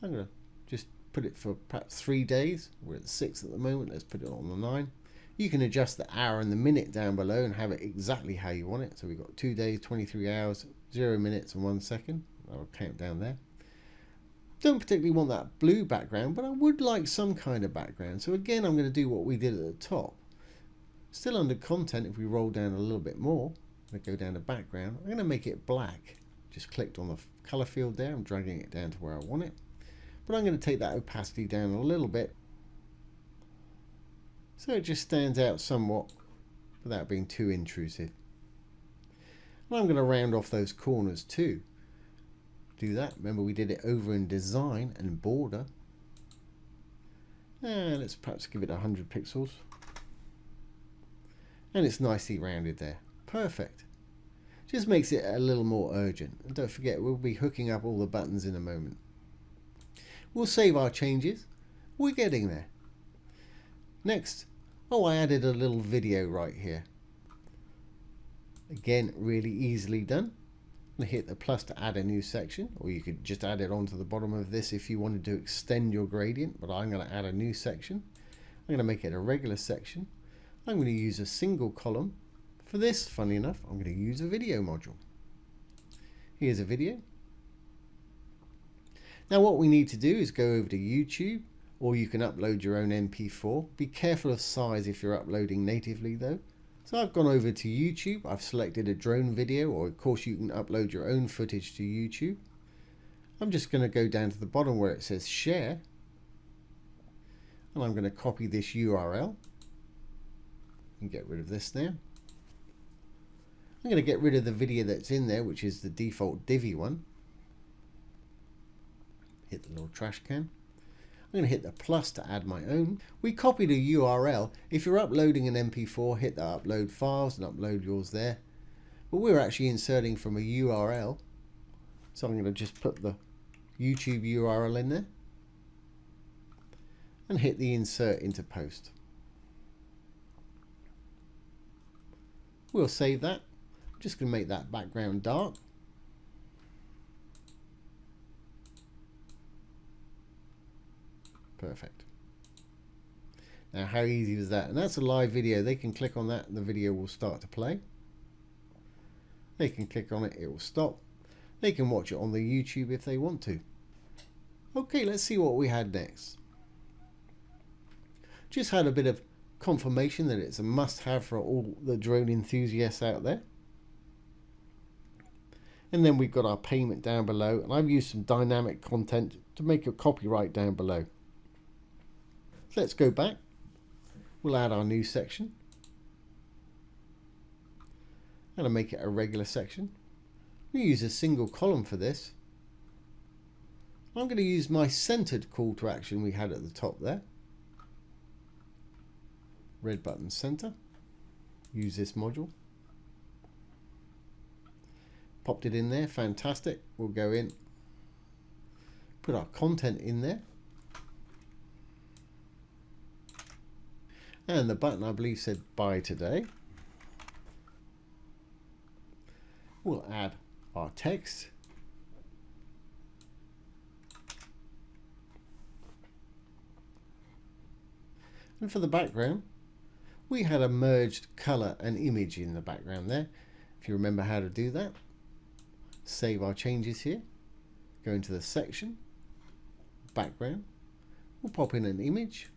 I'm going to just put it for perhaps 3 days. We're at the 6 at the moment. Let's put it on the 9. You can adjust the hour and the minute down below and have it exactly how you want it. So we've got 2 days, 23 hours, 0 minutes and 1 second. I'll count down there. Don't particularly want that blue background, but I would like some kind of background. So again, I'm going to do what we did at the top. Still under content, if we roll down a little bit more, I'm going to go down to background. I'm going to make it black. Just clicked on the color field there. I'm dragging it down to where I want it. But I'm going to take that opacity down a little bit, so it just stands out somewhat without being too intrusive. And I'm going to round off those corners too. Do that. Remember, we did it over in design and border. And let's perhaps give it 100 pixels. And it's nicely rounded there. Perfect. Just makes it a little more urgent. And don't forget, we'll be hooking up all the buttons in a moment. We'll save our changes. We're getting there. Next, I added a little video right here. Again, really easily done. I'm going to hit the plus to add a new section, or you could just add it onto the bottom of this if you wanted to extend your gradient, but I'm going to add a new section. I'm going to make it a regular section. I'm going to use a single column. For this, funny enough, I'm going to use a video module. Here's a video. Now what we need to do is go over to YouTube, or you can upload your own MP4. Be careful of size if you're uploading natively though. So I've gone over to YouTube, I've selected a drone video, or of course you can upload your own footage to YouTube. I'm just going to go down to the bottom where it says share, and I'm going to copy this URL and get rid of this now. I'm going to get rid of the video that's in there, which is the default Divi one. Hit the little trash can. I'm going to hit the plus to add my own. We copied a URL. If you're uploading an MP4, hit the upload files and upload yours there. But we're actually inserting from a URL. So I'm going to just put the YouTube URL in there and hit the insert into post. We'll save that. I'm just going to make that background dark. Perfect. Now how easy was that? And that's a live video. They can click on that and the video will start to play. They can click on it, it will stop. They can watch it on the YouTube if they want to. Okay, let's see what we had next. Just had a bit of confirmation that it's a must-have for all the drone enthusiasts out there. And then we've got our payment down below, and I've used some dynamic content to make a copyright down below. So let's go back. We'll add our new section. I'm going to make it a regular section. We use a single column for this. I'm going to use my centered call to action we had at the top there. Red button center. Use this module. Popped it in there. Fantastic. We'll go in. Put our content in there. And the button, I believe, said buy today. We'll add our text. And for the background, we had a merged color and image in the background there. If you remember how to do that, save our changes here. Go into the section, background. We'll pop in an image.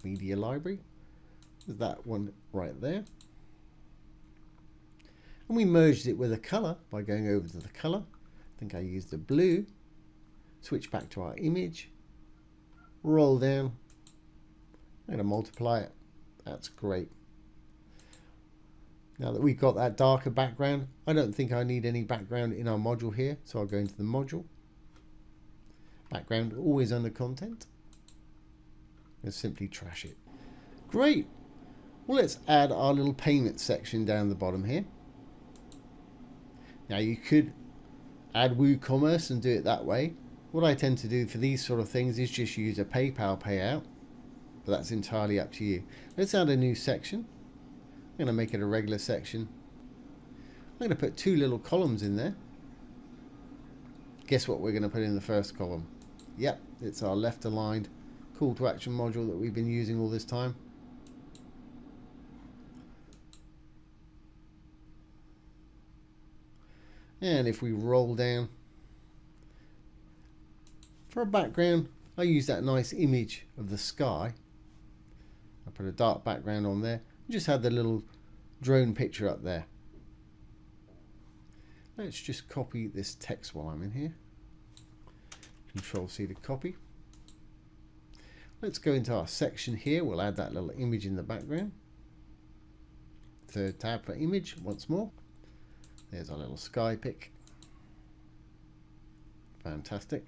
Media library, there's that one right there, and we merged it with a color by going over to the color. I think I used the blue. Switch back to our image, roll down. I'm going to multiply it. That's great. Now that we've got that darker background, I don't think I need any background in our module here, so I'll go into the module. Background always under content. And simply trash it. Great. Well, let's add our little payment section down the bottom here. Now you could add WooCommerce and do it that way. What I tend to do for these sort of things is just use a PayPal payout, but that's entirely up to you. Let's add a new section. I'm going to make it a regular section. I'm going to put two little columns in there. Guess what we're going to put in the first column? Yep, it's our left aligned call to action module that we've been using all this time. And if we roll down, for a background, I use that nice image of the sky. I put a dark background on there. Just had the little drone picture up there. Let's just copy this text while I'm in here. Control C to copy. Let's go into our section here. We'll add that little image in the background. Third tab for image once more. There's our little sky pic. Fantastic.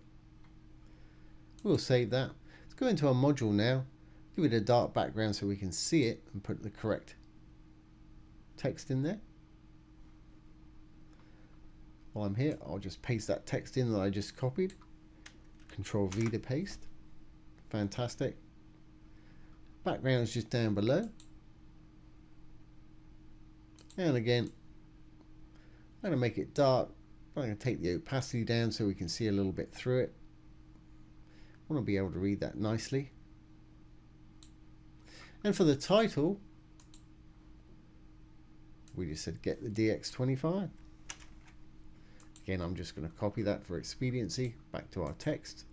We'll save that. Let's go into our module now. Give it a dark background so we can see it and put the correct text in there. While I'm here, I'll just paste that text in that I just copied. Control V to paste. Fantastic. Background is just down below. And again, I'm going to make it dark. I'm going to take the opacity down so we can see a little bit through it. I want to be able to read that nicely. And for the title, we just said get the DX25. Again, I'm just going to copy that for expediency back to our text.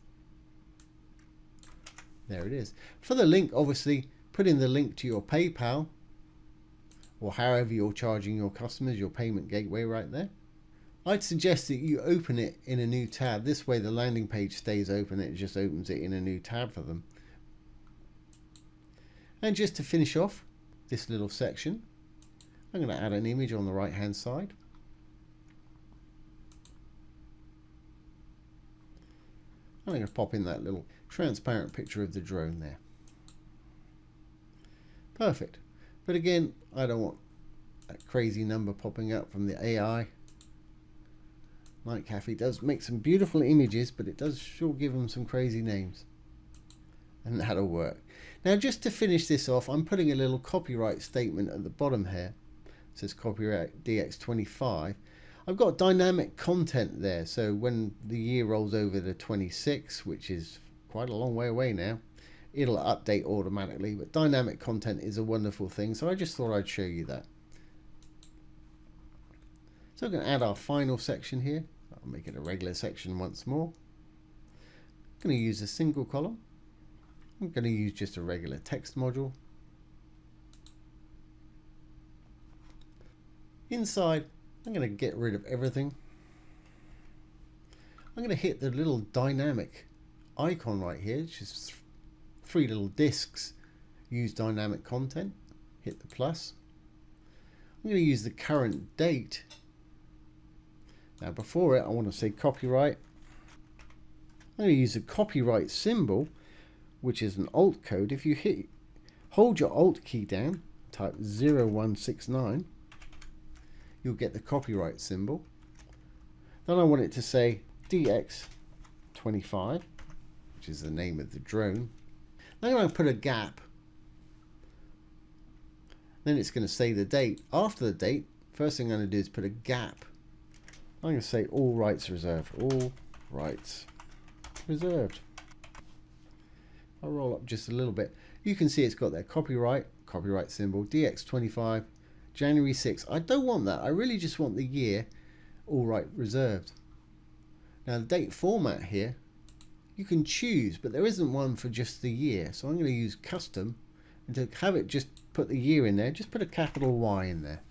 There it is. For the link, obviously, put in the link to your PayPal or however you're charging your customers, your payment gateway right there. I'd suggest that you open it in a new tab. This way the landing page stays open. It just opens it in a new tab for them. And just to finish off this little section, I'm going to add an image on the right hand side. I'm going to pop in that little transparent picture of the drone there. Perfect. But again, I don't want that crazy number popping up from the AI. Night Cafe does make some beautiful images, but it does sure give them some crazy names. And that'll work. Now just to finish this off, I'm putting a little copyright statement at the bottom here. It says copyright DX25. I've got dynamic content there, so when the year rolls over to 26, which is quite a long way away now, it'll update automatically, but dynamic content is a wonderful thing, so I just thought I'd show you that. So I'm going to add our final section here. I'll make it a regular section once more. I'm going to use a single column. I'm going to use just a regular text module. Inside, I'm going to get rid of everything. I'm going to hit the little dynamic icon right here, which is three little discs. Use dynamic content. Hit the plus. I'm going to use the current date. Now before it, I want to say copyright. I'm going to use a copyright symbol, which is an alt code. If you hold your alt key down, type 0169, you'll get the copyright symbol. Then I want it to say DX25, which is the name of the drone. Then I'm going to put a gap. Then it's going to say the date. After the date, first thing I'm going to do is put a gap. I'm going to say all rights reserved. All rights reserved. I'll roll up just a little bit. You can see it's got their copyright symbol, DX25, January 6th. I don't want that. I really just want the year, all right reserved. Now the date format here, you can choose, but there isn't one for just the year. So I'm going to use custom, and to have it just put the year in there, just put a capital Y in there.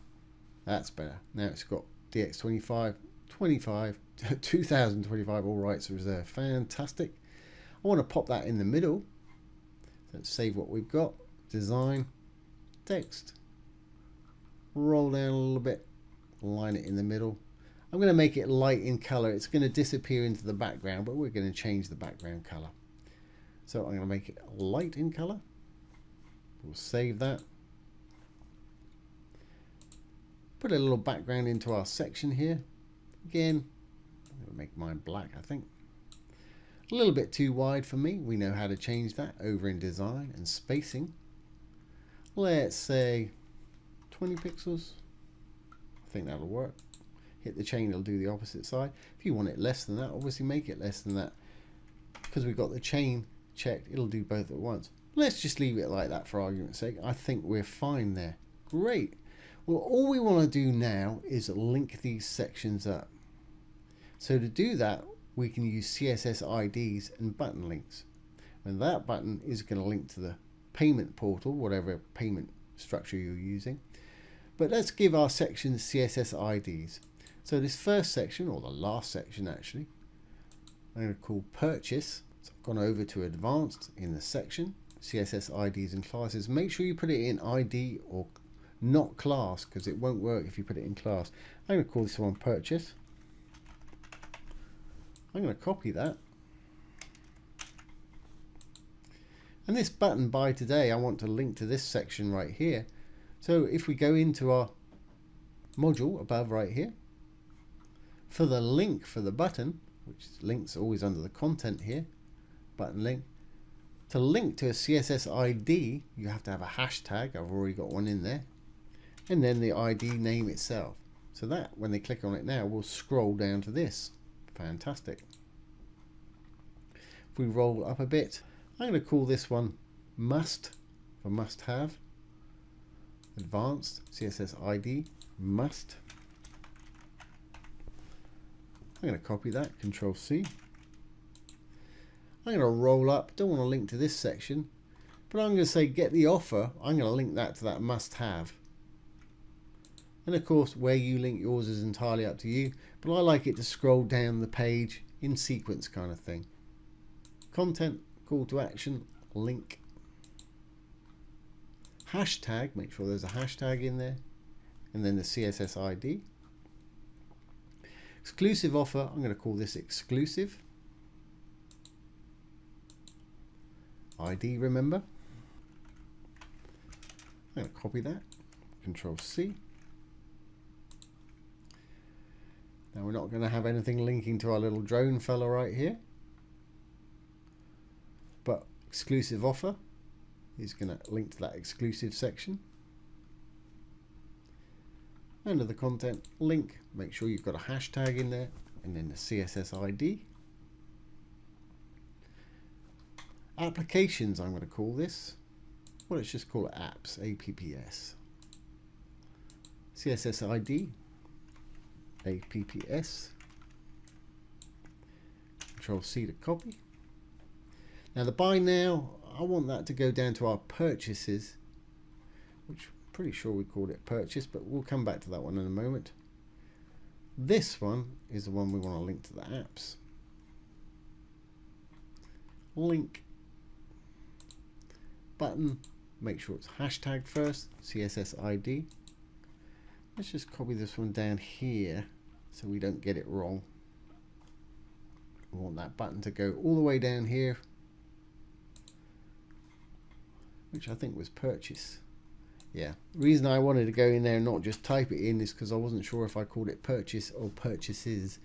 That's better. Now it's got DX25, 2025, all rights reserved. Fantastic. I want to pop that in the middle. Let's save what we've got. Design, text. roll down a little bit, line it in the middle. I'm going to make it light in color. It's going to disappear into the background, but we're going to change the background color. So I'm going to make it light in color. We'll save that. Put a little background into our section here. Again, I'm going to make mine black, I think. A little bit too wide for me. We know how to change that over in design and spacing. Let's say 20 pixels. I think that'll work. Hit the chain, it'll do the opposite side. If you want it less than that, obviously make it less than that. Because we've got the chain checked, it'll do both at once. Let's just leave it like that for argument's sake. I think we're fine there. Great. Well, all we want to do now is link these sections up. So to do that, we can use CSS IDs and button links. And that button is going to link to the payment portal, whatever payment structure you're using. But let's give our sections CSS IDs. So this first section, or the last section actually, I'm going to call purchase. So I've gone over to advanced in the section, CSS IDs and classes. Make sure you put it in ID or not class, because it won't work if you put it in class. I'm going to call this one purchase. I'm going to copy that. And this button buy today, I want to link to this section right here. So if we go into our module above right here, for the link for the button, which is links always under the content here, button link, to link to a CSS ID, you have to have a hashtag. I've already got one in there. And then the ID name itself. So that, when they click on it now, will scroll down to this. Fantastic. If we roll up a bit, I'm going to call this one must for must have. Advanced CSS ID must. I'm going to copy that, Control C. I'm going to roll up, don't want to link to this section, but I'm going to say get the offer. I'm going to link that to that must have. And of course, where you link yours is entirely up to you, but I like it to scroll down the page in sequence kind of thing. Content, call to action, link. Hashtag, make sure there's a hashtag in there, and then the CSS ID. Exclusive offer, I'm going to call this exclusive. ID, remember. I'm going to copy that, Control C. Now we're not going to have anything linking to our little drone fella right here. But exclusive offer is going to link to that exclusive section. Under the content, link, make sure you've got a hashtag in there, and then the CSS ID. Applications, I'm going to call this. Well, let's just call it apps, APPS. CSS ID, APPS. Control C to copy. Now the buy now, I want that to go down to our purchases, which I'm pretty sure we called it purchase, but we'll come back to that one in a moment. This one is the one we want to link to the apps. Link. Button, make sure it's hashtag first, CSS ID. Let's just copy this one down here so we don't get it wrong. We want that button to go all the way down here, which I think was purchase. Yeah, the reason I wanted to go in there and not just type it in is because I wasn't sure if I called it purchase or purchases.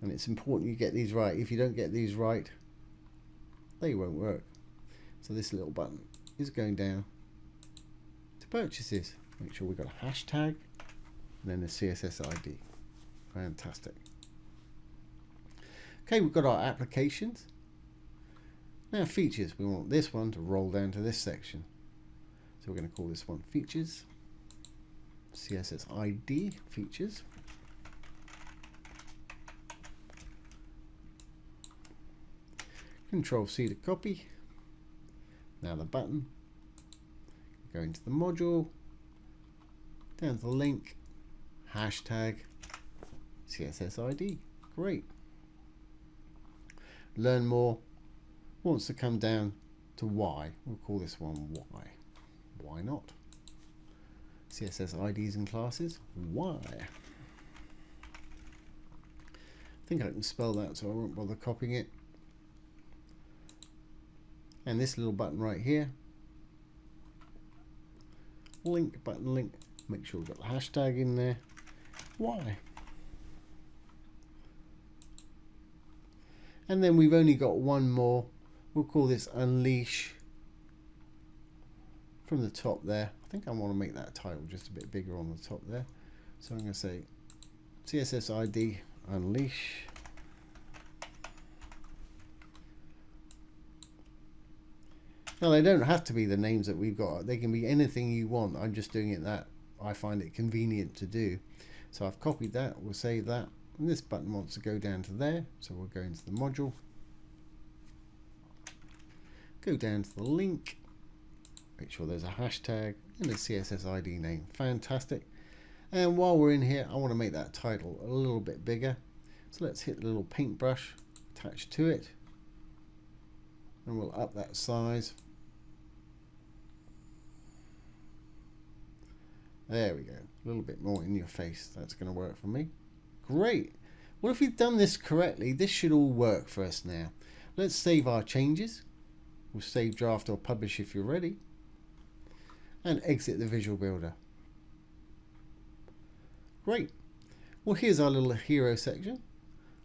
And it's important you get these right. If you don't get these right, they won't work. So this little button is going down to purchases. Make sure we've got a hashtag and then the CSS ID. Fantastic. Okay, we've got our applications. Now features, we want this one to roll down to this section. So we're going to call this one features. CSS ID features. Control C to copy. Now the button. Go into the module. Down to the link. Hashtag. CSS ID. Great. Learn more. Wants to come down to Y. We'll call this one Y. Why not? CSS IDs and classes. Why? I think I can spell that, so I won't bother copying it. And this little button right here, link, button link, make sure we've got the hashtag in there. Why? And then we've only got one more. We'll call this unleash from the top there. I think I want to make that title just a bit bigger on the top there. So I'm going to say CSS ID unleash. Now they don't have to be the names that we've got. They can be anything you want. I'm just doing it that I find it convenient to do. So I've copied that. We'll save that. And this button wants to go down to there. So we'll go into the module. Go down to the link. Make sure there's a hashtag and a CSS ID name. Fantastic. And while we're in here, I want to make that title a little bit bigger. So let's hit the little paintbrush attached to it. And we'll up that size. There we go. A little bit more in your face. That's going to work for me. Great. Well, if we've done this correctly, this should all work for us now. Let's save our changes. We'll save draft or publish if you're ready. And exit the Visual Builder. Great. Well, here's our little hero section.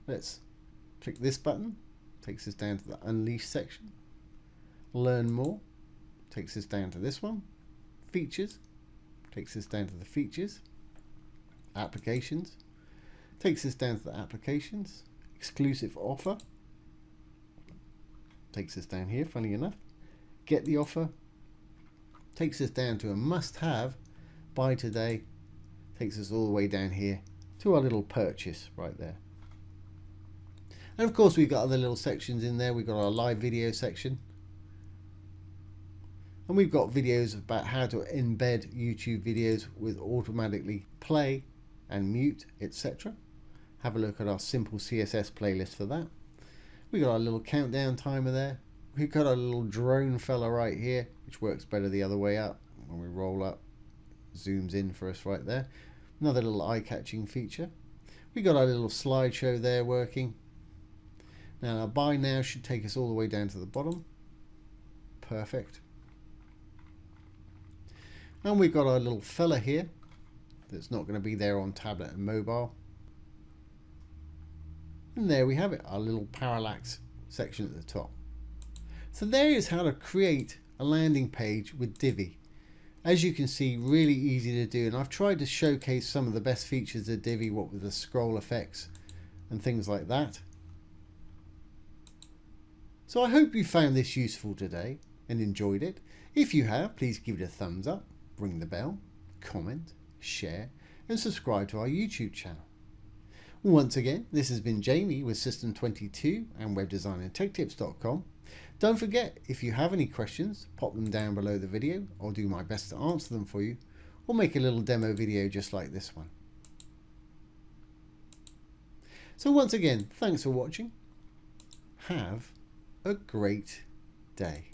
Let's click this button. Takes us down to the Unleash section. Learn More. Takes us down to this one. Features. Takes us down to the features. Applications. Takes us down to the applications. Exclusive offer. Takes us down here, funny enough. Get the offer. Takes us down to a must-have. Buy today. Takes us all the way down here to our little purchase right there. And of course we've got other little sections in there. We've got our live video section. And we've got videos about how to embed YouTube videos with automatically play and mute, etc. Have a look at our simple CSS playlist for that. We've got our little countdown timer there. We've got our little drone fella right here, which works better the other way up. When we roll up, zooms in for us right there. Another little eye-catching feature. We've got our little slideshow there working. Now our buy now should take us all the way down to the bottom. Perfect. And we've got our little fella here that's not going to be there on tablet and mobile. And there we have it, our little parallax section at the top. So there is how to create a landing page with Divi. As you can see, really easy to do, and I've tried to showcase some of the best features of Divi, what with the scroll effects and things like that. So I hope you found this useful today and enjoyed it. If you have, please give it a thumbs up, ring the bell, comment, share and subscribe to our YouTube channel. Once again, this has been Jamie with System 22 and webdesignandtechtips.com. Don't forget, if you have any questions, pop them down below the video. I'll do my best to answer them for you, or make a little demo video just like this one. So once again, thanks for watching. Have a great day.